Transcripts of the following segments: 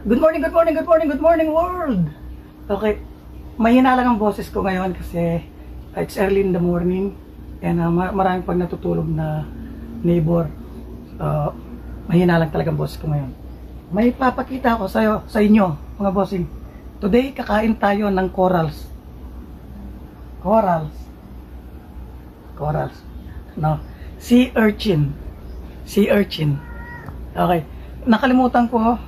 Good morning, good morning, good morning, good morning world! Okay, mahina lang ang boses ko ngayon kasi it's early in the morning and maraming pag natutulog na neighbor. Mahina lang talaga ang boses ko ngayon. May papakita ako sa inyo, mga bossing. Today, kakain tayo ng corals. Corals. No, sea urchin. Sea urchin. Okay, nakalimutan ko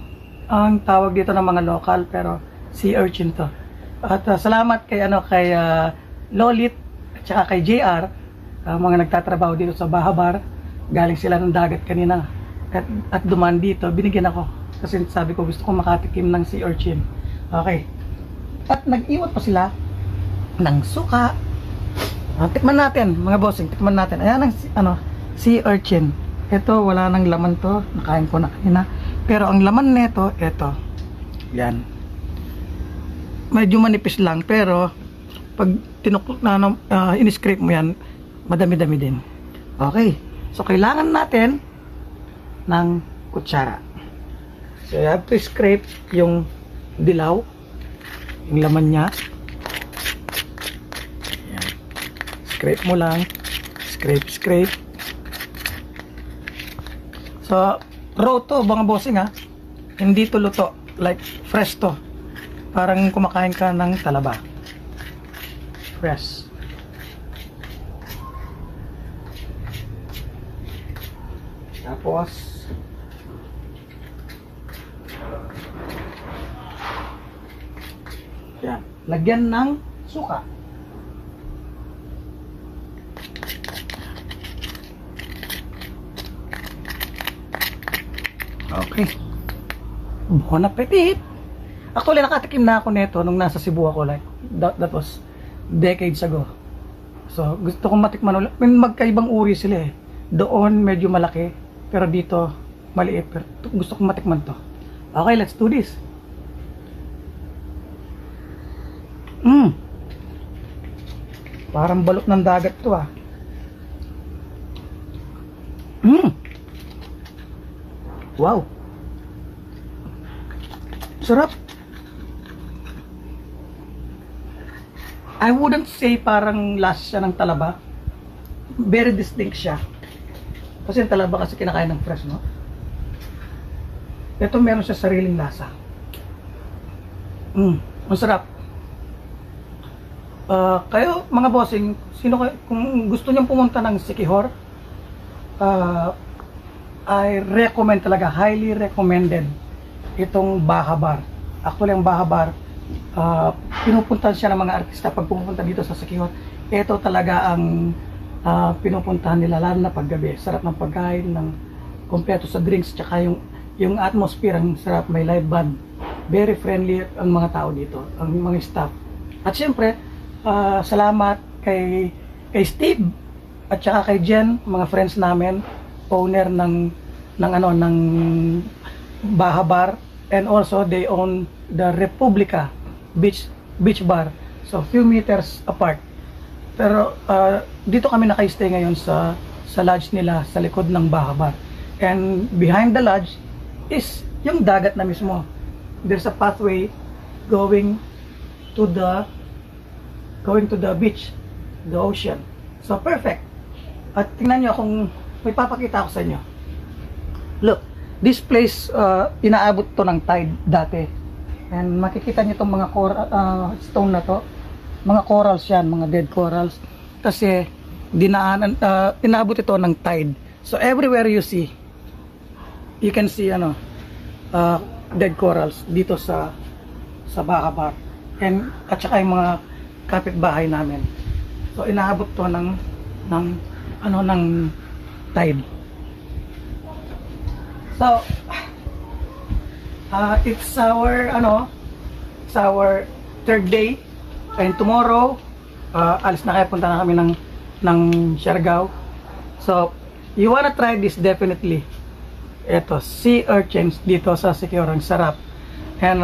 ang tawag dito ng mga local, pero sea urchin to. At salamat kay Lolit at saka kay JR, mga nagtatrabaho dito sa Bahabar. Galing sila ng dagat kanina at dumaan dito, binigyan ako kasi sabi ko gusto ko makatikim ng sea urchin. Okay, at nag-iwat pa sila ng suka. Tikman natin mga bossing, tikman natin. Ayan ang sea urchin. Ito wala nang laman to, nakain ko na kanina. Pero ang laman nito, ito. Yan. Medyo manipis lang, pero pag tinuklok na in-scrape mo yan, madami-dami din. Okay. So kailangan natin ng kutsara. So you have to scrape yung dilaw, yung laman niya. Yan. Scrape mo lang. Scrape. So raw to mga bossing ha, hindi to luto, like fresh to, parang kumakain ka ng talaba, fresh. Tapos yan, lagyan ng suka. Okay. Bon appetit! Actually, nakatikim na ako nito nung nasa Cebu ako. Like, that was decades ago. So, gusto kong matikman ulit. Magkaibang uri sila eh. Doon, medyo malaki. Pero dito, maliit. Pero gusto kong matikman to. Okay, let's do this. Parang balot ng dagat to ah. Wow! Sarap! I wouldn't say parang lasa siya ng talaba. Very distinct siya. Kasi yung talaba kasi kinakain ng fresh, no? Ito meron siya sariling lasa. Masarap. Kayo, mga bossing, kung gusto niyong pumunta ng Siquijor, I recommend talaga, highly recommended itong Bahabar. Actually, ang Bahabar, pinupuntahan siya ng mga artista pag pupunta dito sa Siquijor. Ito talaga ang pinupuntahan nila, lalo na paggabi. Sarap ng pagkain, ng kompleto sa drinks, tsaka yung atmosphere, ang sarap, may live band. Very friendly ang mga tao dito, ang mga staff. At syempre, salamat kay Steve at saka kay Jen, mga friends namin, owner ng Bahabar, and also they own the Republica beach bar, so few meters apart. Pero dito kami naka-stay ngayon sa lodge nila sa likod ng Bahabar, and behind the lodge is yung dagat na mismo. There's a pathway going to the beach, the ocean. So perfect. At tingnan nyo kung may papakita ako sa inyo. Look, this place, inaabot to ng tide dati. And makikita nyo itong mga stone na to. Mga corals yan, mga dead corals. Kasi inaabot ito ng tide. So everywhere you can see dead corals dito sa Bahabar. And at saka yung mga kapitbahay namin. So inaabot to ng tide. So it's our third day, and tomorrow alis na kaya, punta na kami ng Siargao. So you wanna try this definitely. Ito, sea urchins dito sa Siquijor, ang sarap. And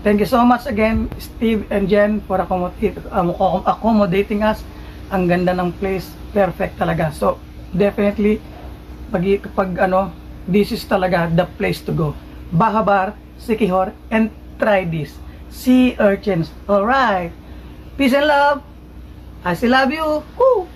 thank you so much again, Steve and Jen, for accommodating us. Ang ganda ng place, perfect talaga. So definitely, pag this is talaga the place to go. Bahabar Siquijor and try this. Sea urchins. Alright. Peace and love. I still love you. Woo!